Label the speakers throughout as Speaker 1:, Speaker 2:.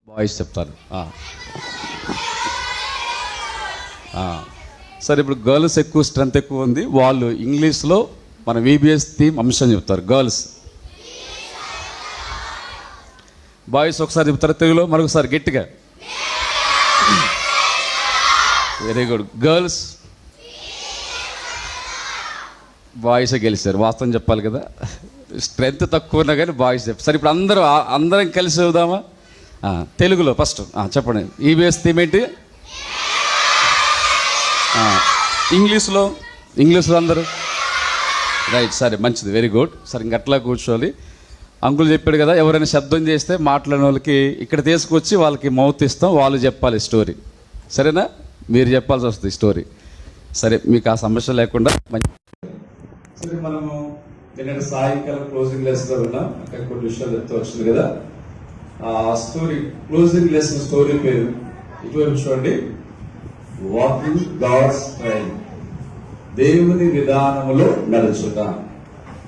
Speaker 1: Boys చెప్తాను. సరే, ఇప్పుడు గర్ల్స్ ఎక్కువ స్ట్రెంత్ ఎక్కువ ఉంది, వాళ్ళు ఇంగ్లీష్లో మన VBS థీమ్ అంశం చెప్తారు. గర్ల్స్, బాయ్స్ ఒకసారి చెప్తారు తెలుగులో, మరొకసారి గట్టిగా. Very good. గర్ల్స్, బాయ్సే గెలిచారు. వాస్తవం చెప్పాలి కదా, స్ట్రెంత్ తక్కువ ఉన్నా కానీ బాయ్స్ చెప్పారు. సరే, ఇప్పుడు అందరం కలిసి చూద్దామా? తెలుగులో ఫస్ట్ చెప్పండి. VBS థీమ్ ఏంటి? ఇంగ్లీష్లో అందరూ రైట్. సరే, మంచిది, వెరీ గుడ్. సరే, ఇంకట్లా కూర్చోవాలి. అంకుల్ చెప్పాడు కదా, ఎవరైనా శబ్దం చేస్తే మాట్లాడిన వాళ్ళకి ఇక్కడ తీసుకొచ్చి వాళ్ళకి మౌత్ ఇస్తాం, వాళ్ళు చెప్పాలి స్టోరీ. సరేనా? మీరు చెప్పాల్సి వస్తుంది స్టోరీ. సరే, మీకు ఆ సమస్య లేకుండా మంచి. సరే, మనము నిన్న సాయంకాలం క్లోజింగ్ లెసన్లో ఉన్నాం. అక్కడ కొన్ని విషయాలు చెప్తూ వచ్చింది కదా. ఆ స్టోరీ, క్లోజింగ్ లెసన్ స్టోరీ పేరు ఇటువంటి చూడండి, వాకింగ్ గాడ్స్ ట్రైన్, దేవుని విధానములో నడుచుట.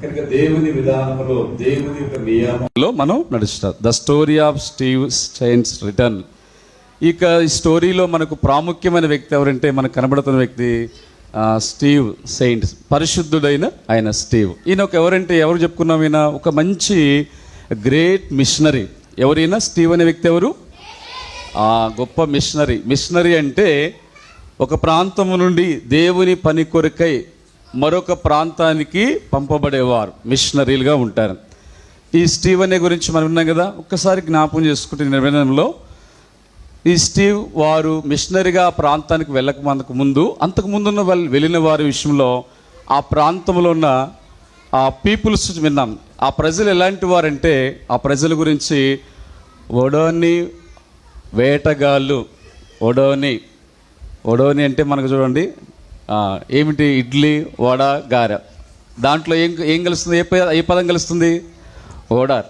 Speaker 1: కనుక దేవుని విధానములో, దేవుని యొక్క నియమంలో మనం నడుచుట. The story of Steve chains return. ఇక ఈ స్టోరీలో మనకు ప్రాముఖ్యమైన వ్యక్తి ఎవరంటే, మనకు కనబడుతున్న వ్యక్తి స్టీవ్ సెయింట్స్, పరిశుద్ధుడైన ఆయన స్టీవ్. ఈయన ఒక ఎవరంటే, ఎవరు చెప్పుకున్నాం, ఈయన ఒక మంచి గ్రేట్ మిషనరీ. ఎవరైనా స్టీవ్ అనే వ్యక్తి ఎవరు? గొప్ప మిషనరీ. మిషనరీ అంటే ఒక ప్రాంతము నుండి దేవుని పని కొరకై మరొక ప్రాంతానికి పంపబడేవారు, మిషనరీలుగా ఉంటారు. ఈ స్టీవ్ అనే గురించి మనం విన్నాం కదా. ఒక్కసారి జ్ఞాపకం చేసుకుంటే నిర్వహణలో ఈ స్టీవ్ వారు మిషనరీగా ఆ ప్రాంతానికి వెళ్ళక ముందు, అంతకుముందున్న వాళ్ళు వెళ్ళిన వారి విషయంలో ఆ ప్రాంతంలో ఉన్న ఆ పీపుల్స్ విన్నాం. ఆ ప్రజలు ఎలాంటి వారంటే, ఆ ప్రజల గురించి ఒడోని వేటగాళ్ళు. ఒడోని అంటే మనకు చూడండి ఏమిటి, ఇడ్లీ, వడ, గారె. దాంట్లో ఏం కలుస్తుంది? ఏ పదం కలుస్తుంది? ఓడార్.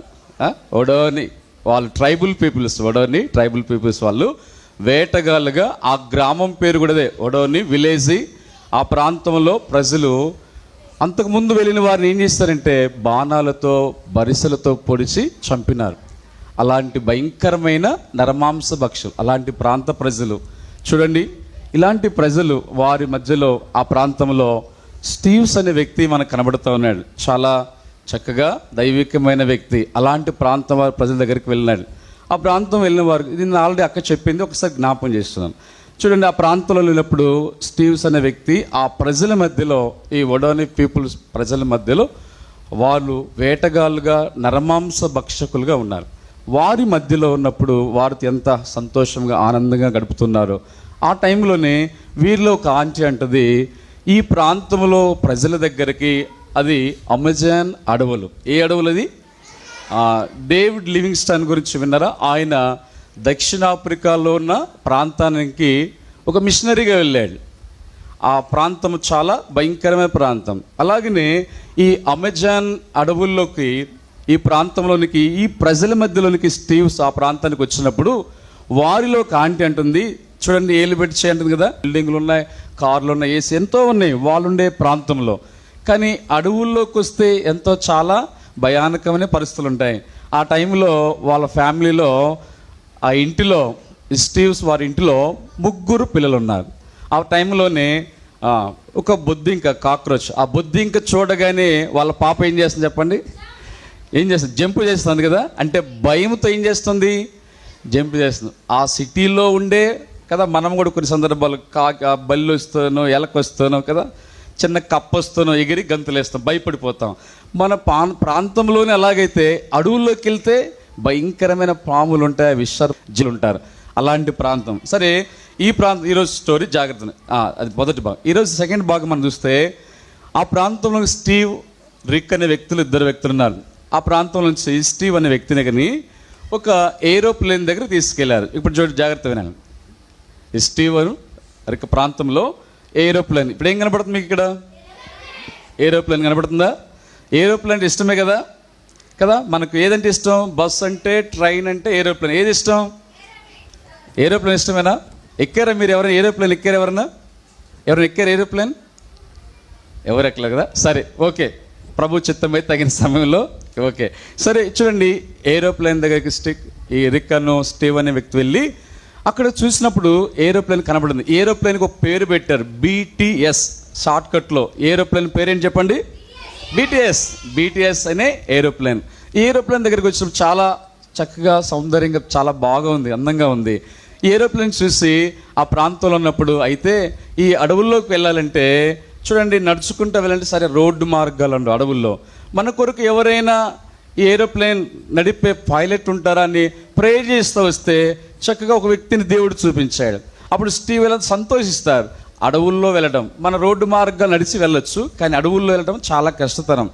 Speaker 1: ఒడోని వాళ్ళు ట్రైబల్ పీపుల్స్. ఒడోని ట్రైబల్ పీపుల్స్ వాళ్ళు వేటగాళ్ళుగా, ఆ గ్రామం పేరు కూడా అదే, ఒడోని విలేజ్. ఆ ప్రాంతంలో ప్రజలు అంతకుముందు వెళ్ళిన వారిని ఏం చేస్తారంటే బాణాలతో, బరిసెలతో పొడిచి చంపినారు. అలాంటి భయంకరమైన నరమాంస భక్షులు అలాంటి ప్రాంత ప్రజలు. చూడండి, ఇలాంటి ప్రజలు వారి మధ్యలో ఆ ప్రాంతంలో స్టీవ్స్ అనే వ్యక్తి మనకు కనబడుతూ ఉన్నాడు. చాలా చక్కగా దైవికమైన వ్యక్తి. అలాంటి ప్రాంతం వారి ప్రజల దగ్గరికి వెళ్ళినాడు. ఆ ప్రాంతం వెళ్ళిన వారు, ఇది ఆల్రెడీ అక్క చెప్పింది, ఒకసారి జ్ఞాపకం చేస్తున్నాను. చూడండి, ఆ ప్రాంతంలో వెళ్ళినప్పుడు స్టీవ్స్ అనే వ్యక్తి ఆ ప్రజల మధ్యలో, ఈ ఒడోని పీపుల్స్ ప్రజల మధ్యలో వాళ్ళు వేటగాళ్ళుగా, నరమాంస భక్షకులుగా ఉన్నారు. వారి మధ్యలో ఉన్నప్పుడు వారు ఎంత సంతోషంగా, ఆనందంగా గడుపుతున్నారో ఆ టైంలోనే వీరిలో ఒక ఆంటీ అంటది, ఈ ప్రాంతంలో ప్రజల దగ్గరికి, అది అమెజాన్ అడవులు. ఏ అడవులు అది? డేవిడ్ లివింగ్స్టన్ గురించి విన్నారా? ఆయన దక్షిణాఫ్రికాలో ఉన్న ప్రాంతానికి ఒక మిషనరీగా వెళ్ళాడు. ఆ ప్రాంతం చాలా భయంకరమైన ప్రాంతం. అలాగనే ఈ అమెజాన్ అడవుల్లోకి, ఈ ప్రాంతంలోనికి, ఈ ప్రజల మధ్యలోనికి స్టీవ్స్ ఆ ప్రాంతానికి వచ్చినప్పుడు వారిలో ఒక ఆంటీ అంటుంది, చూడండి, ఏలు పెట్టి చేయంటుంది కదా, బిల్డింగ్లు ఉన్నాయి, కార్లు ఉన్నాయి, ఏసీ ఎంతో ఉన్నాయి వాళ్ళుండే ప్రాంతంలో. కానీ అడవుల్లోకి వస్తే ఎంతో చాలా భయానకమైన పరిస్థితులు ఉంటాయి. ఆ టైంలో వాళ్ళ ఫ్యామిలీలో, ఆ ఇంటిలో, స్టీవ్స్ వారి ఇంటిలో 3 పిల్లలు ఉన్నారు. ఆ టైంలోనే ఒక బొద్దింక, కాక్రోచ్. ఆ బొద్దింక చూడగానే వాళ్ళ పాప ఏం చేస్తుంది చెప్పండి? ఏం చేస్తుంది? జంప్ చేస్తుంది కదా. అంటే భయంతో ఏం చేస్తుంది? జంప్ చేస్తుంది. ఆ సిటీలో ఉండే కదా, మనం కూడా కొన్ని సందర్భాలు బల్లి వస్తానో, ఎలక వస్తానో కదా, చిన్న కప్ప వస్తానో ఎగిరి గంతులేస్తాం, భయపడిపోతాం. మన ప్రాంతంలోనే అలాగైతే అడవుల్లోకి వెళ్తే భయంకరమైన పాములు ఉంటాయి, విషర్జులు ఉంటారు, అలాంటి ప్రాంతం. సరే, ఈ ప్రాంతం ఈరోజు స్టోరీ జాగ్రత్త, అది మొదటి భాగం. ఈరోజు సెకండ్ భాగం మనం చూస్తే, ఆ ప్రాంతంలో స్టీవ్, రిక్ అనే వ్యక్తులు, 2 వ్యక్తులు ఉన్నారు. ఆ ప్రాంతం నుంచి స్టీవ్ అనే వ్యక్తిని కానీ ఒక ఏరోప్లేన్ దగ్గర తీసుకెళ్లారు. ఇప్పుడు చూడండి, జాగ్రత్త వినాలి. ఈ స్టీవ్ రిక్ ప్రాంతంలో ఏరోప్లేన్. ఇప్పుడు ఏం కనబడుతుంది మీకు? ఇక్కడ ఏరోప్లేన్ కనబడుతుందా? ఏరోప్లేన్ ఇష్టమే కదా కదా మనకు. ఏదంటే ఇష్టం? బస్ అంటే, ట్రైన్ అంటే, ఏరోప్లేన్. ఏది ఇష్టం? ఏరోప్లేన్ ఇష్టమేనా? ఎక్కారా మీరు? ఎవరైనా ఏరోప్లేన్ ఎక్కారు? ఎవరైనా ఎక్కారు ఏరోప్లేన్? ఎవరు ఎక్కలేదు కదా. సరే, ఓకే. ప్రభు చిత్తమై తగిన సమయంలో ఓకే. సరే చూడండి, ఏరోప్లేన్ దగ్గరికి ఈ రిక్కను స్టీవ్ అనే వ్యక్తి వెళ్ళి అక్కడ చూసినప్పుడు ఏరోప్లేన్ కనబడింది. ఏరోప్లేన్కి ఒక పేరు పెట్టారు, BTS. షార్ట్కట్లో ఏరోప్లేన్ పేరేంటి చెప్పండి? BTS అనే ఏరోప్లేన్. ఈ ఏరోప్లేన్ దగ్గరికి వచ్చినప్పుడు చాలా చక్కగా సౌందర్యంగా చాలా బాగా ఉంది, అందంగా ఉంది. ఈ ఏరోప్లేన్ చూసి ఆ ప్రాంతంలో ఉన్నప్పుడు అయితే ఈ అడవుల్లోకి వెళ్ళాలంటే చూడండి, నడుచుకుంటూ వెళ్ళాలంటే సరే రోడ్డు మార్గాలు అండు అడవుల్లో. మన కొరకు ఎవరైనా ఈ ఏరోప్లేన్ నడిపే పైలట్ ఉంటారా అని ప్రే చేస్తూ వస్తే చక్కగా ఒక వ్యక్తిని దేవుడు చూపించాడు. అప్పుడు స్టీవ్ ఎలా సంతోషిస్తారు. అడవుల్లో వెళ్ళడం, మన రోడ్డు మార్గాలు నడిచి వెళ్ళొచ్చు, కానీ అడవుల్లో వెళ్ళడం చాలా కష్టతరం.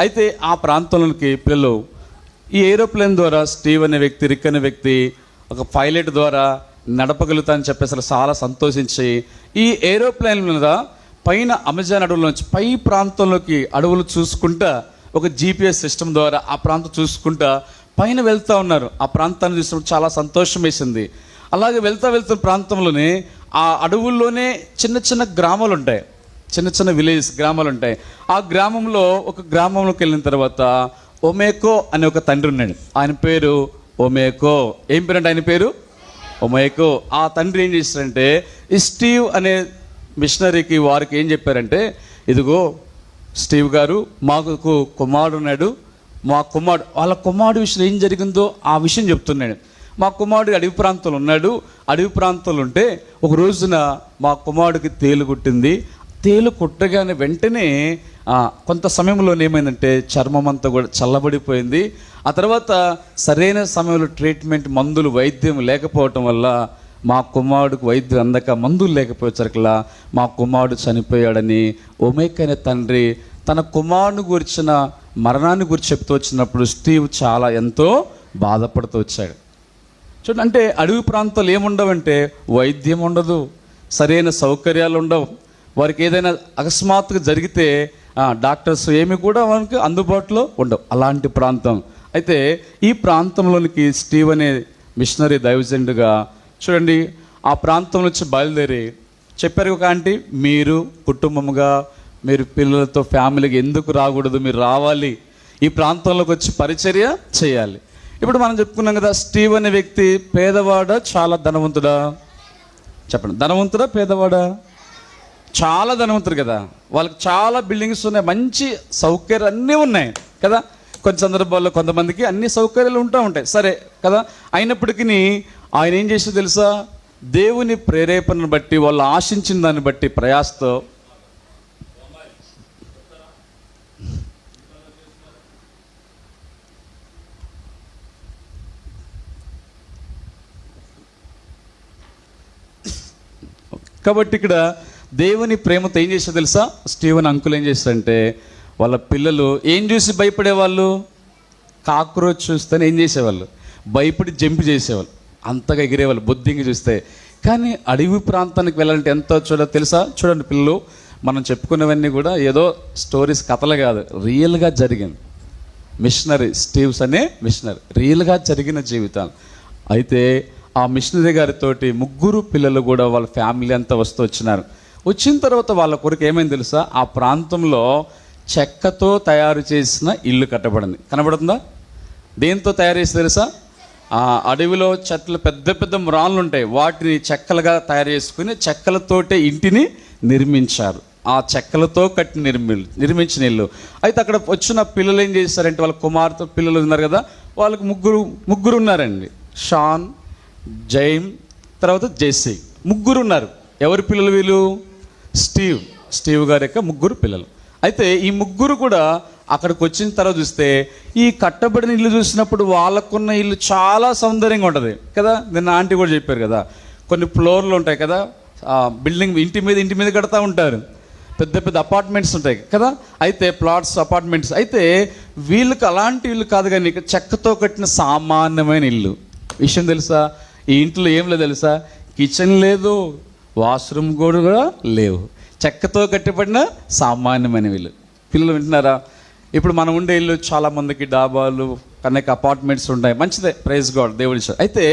Speaker 1: అయితే ఆ ప్రాంతంలోకి పిల్లలు ఈ ఏరోప్లేన్ ద్వారా స్టీవ్ అనే వ్యక్తి, రిక్ అనే వ్యక్తి ఒక పైలట్ ద్వారా నడపగలుగుతా అని చెప్పేసి చాలా సంతోషించి ఈ ఏరోప్లేన్ మీద పైన అమెజాన్ అడవుల్లోంచి పై ప్రాంతంలోకి అడవులు చూసుకుంటా ఒక GPS సిస్టమ్ ద్వారా ఆ ప్రాంతం చూసుకుంటా పైన వెళ్తూ ఉన్నారు. ఆ ప్రాంతాన్ని చూసినప్పుడు చాలా సంతోషం వేసింది. అలాగే వెళ్తున్న ప్రాంతంలోనే ఆ అడవుల్లోనే చిన్న చిన్న గ్రామాలు ఉంటాయి, చిన్న చిన్న విలేజ్ గ్రామాలు ఉంటాయి. ఆ గ్రామంలో ఒక గ్రామంలోకి వెళ్ళిన తర్వాత ఒమేకో అనే ఒక తండ్రి ఉన్నాడు. ఆయన పేరు ఒమేకో. ఏం పేరు అంటే ఆయన పేరు ఒమేకో. ఆ తండ్రి ఏం చేశారంటే ఈ స్టీవ్ అనే మిషనరీకి వారికి ఏం చెప్పారంటే, ఇదిగో స్టీవ్ గారు, మాకు కుమారుడు ఉన్నాడు, వాళ్ళ కుమారుడు విషయం ఏం జరిగిందో ఆ విషయం చెప్తున్నాడు. మా కుమారుడు అడవి ప్రాంతంలో ఉన్నాడు, అడవి ప్రాంతంలో ఉంటే ఒక రోజున మా కుమారుడికి తేలు కుట్టింది. తేలు కుట్టగానే వెంటనే కొంత సమయంలో ఏమైందంటే చర్మం అంతా కూడా చల్లబడిపోయింది. ఆ తర్వాత సరైన సమయంలో ట్రీట్మెంట్, మందులు, వైద్యం లేకపోవటం వల్ల మా కుమారుడికి వైద్యం అందక, మందులు లేకపోయేసరికల్లా మా కుమారుడు చనిపోయాడని ఒమేకైన తండ్రి తన కుమారుని గురించిన మరణాన్ని గురించి చెప్తూ వచ్చినప్పుడు స్టీవ్ చాలా ఎంతో బాధపడుతూ వచ్చాడు. చూడండి, అంటే అడవి ప్రాంతాలు ఏముండవంటే వైద్యం ఉండదు, సరైన సౌకర్యాలు ఉండవు. వారికి ఏదైనా అకస్మాత్తుగా జరిగితే డాక్టర్స్ ఏమి కూడా వారికి అందుబాటులో ఉండవు, అలాంటి ప్రాంతం. అయితే ఈ ప్రాంతంలోనికి స్టీవ్ అనే మిషనరీ దైవజనుడుగా చూడండి ఆ ప్రాంతం నుంచి బయలుదేరి చెప్పారు ఒక ఆంటీ, మీరు కుటుంబముగా మీరు పిల్లలతో ఫ్యామిలీకి ఎందుకు రాకూడదు, మీరు రావాలి, ఈ ప్రాంతంలోకి వచ్చి పరిచర్య చేయాలి. ఇప్పుడు మనం చెప్పుకున్నాం కదా, స్టీవ్ అనే వ్యక్తి పేదవాడా చాలా ధనవంతుడా? చెప్పండి, ధనవంతుడా పేదవాడా? చాలా ధనవంతుడు కదా, వాళ్ళకి చాలా బిల్డింగ్స్ ఉన్నాయి, మంచి సౌకర్యాలు అన్నీ ఉన్నాయి కదా. కొన్ని సందర్భాల్లో కొంతమందికి అన్ని సౌకర్యాలు ఉంటాయి సరే కదా. అయినప్పటికీ ఆయన ఏం చేసి తెలుసా, దేవుని ప్రేరేపణను బట్టి, వాళ్ళు ఆశించిన దాన్ని బట్టి ప్రయాసతో కాబట్టి ఇక్కడ దేవుని ప్రేమతో ఏం చేశారు తెలుసా, స్టీవెన్ అంకుల్ ఏం చేశారంటే వాళ్ళ పిల్లలు ఏం చూసి భయపడేవాళ్ళు, కాక్రోచ్ చూస్తేనే ఏం చేసేవాళ్ళు, భయపడి జంప్ చేసేవాళ్ళు, అంతగా ఎగిరేవాళ్ళు బొద్దింగి చూస్తే. కానీ అడవి ప్రాంతానికి వెళ్ళాలంటే ఎంతో తెలుసా. చూడండి పిల్లలు, మనం చెప్పుకున్నవన్నీ కూడా ఏదో స్టోరీస్, కథలు కాదు, రియల్గా జరిగింది. మిషనరీ స్టీవ్స్ అనే మిషనరీ రియల్గా జరిగిన జీవితాలు. అయితే ఆ మిషనరీ గారితోటి 3 పిల్లలు కూడా వాళ్ళ ఫ్యామిలీ అంతా వచ్చినారు. వచ్చిన తర్వాత వాళ్ళ కొరకు ఏమైంది తెలుసా, ఆ ప్రాంతంలో చెక్కతో తయారు చేసిన ఇల్లు కట్టబడింది. కనబడుతుందా? దేంతో తయారు చేసి తెలుసా, ఆ అడవిలో చెట్లు, పెద్ద పెద్ద మ్రాన్లు ఉంటాయి, వాటిని చెక్కలుగా తయారు చేసుకుని చెక్కలతోటే ఇంటిని నిర్మించారు. ఆ చెక్కలతో కట్టి నిర్మించిన ఇల్లు. అయితే అక్కడ వచ్చిన పిల్లలు ఏం చేశారంటే, వాళ్ళ కుమార్తె పిల్లలు ఉన్నారు కదా, వాళ్ళకి ముగ్గురు ఉన్నారండి. షాన్, జైమ్, తర్వాత జెస్సీ, 3 ఉన్నారు. ఎవరి పిల్లలు వీళ్ళు? స్టీవ్ గారి యొక్క 3 పిల్లలు. అయితే ఈ 3 కూడా అక్కడికి వచ్చిన తర్వాత చూస్తే ఈ కట్టబడిన ఇల్లు చూసినప్పుడు వాళ్ళకున్న ఇల్లు చాలా సౌందర్యంగా ఉంటుంది కదా. నిన్న ఆంటీ కూడా చెప్పారు కదా, కొన్ని ఫ్లోర్లు ఉంటాయి కదా, బిల్డింగ్ ఇంటి మీద కడతా ఉంటారు, పెద్ద పెద్ద అపార్ట్మెంట్స్ ఉంటాయి కదా. అయితే ప్లాట్స్, అపార్ట్మెంట్స్. అయితే వీళ్ళకి అలాంటి ఇల్లు కాదు, కానీ చెక్కతో కట్టిన సామాన్యమైన ఇల్లు. విషయం తెలుసా, ఈ ఇంట్లో ఏం లేదు తెలుసా, కిచెన్ లేదు, వాష్రూమ్ కూడా లేవు, చెక్కతో కట్టబడిన సామాన్యమైన ఇల్లు. పిల్లలు వింటున్నారా? ఇప్పుడు మనం ఉండే ఇల్లు చాలామందికి డాబాలు, అనేక అపార్ట్మెంట్స్ ఉంటాయి, మంచిదే, ప్రైజ్ గాడ్, దేవుడి. అయితే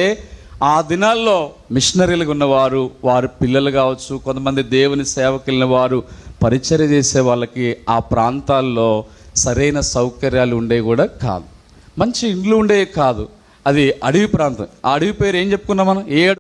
Speaker 1: ఆ దినాల్లో మిషనరీలుగా ఉన్నవారు, వారి పిల్లలు కావచ్చు, కొంతమంది దేవుని సేవకు వెళ్ళిన వారు, పరిచర్య చేసే వాళ్ళకి ఆ ప్రాంతాల్లో సరైన సౌకర్యాలు ఉండేవి కూడా కాదు, మంచి ఇండ్లు ఉండేవి కాదు. అది అడవి ప్రాంతం. ఆ అడవి పేరు ఏం చెప్పుకున్నాం మనం? ఏ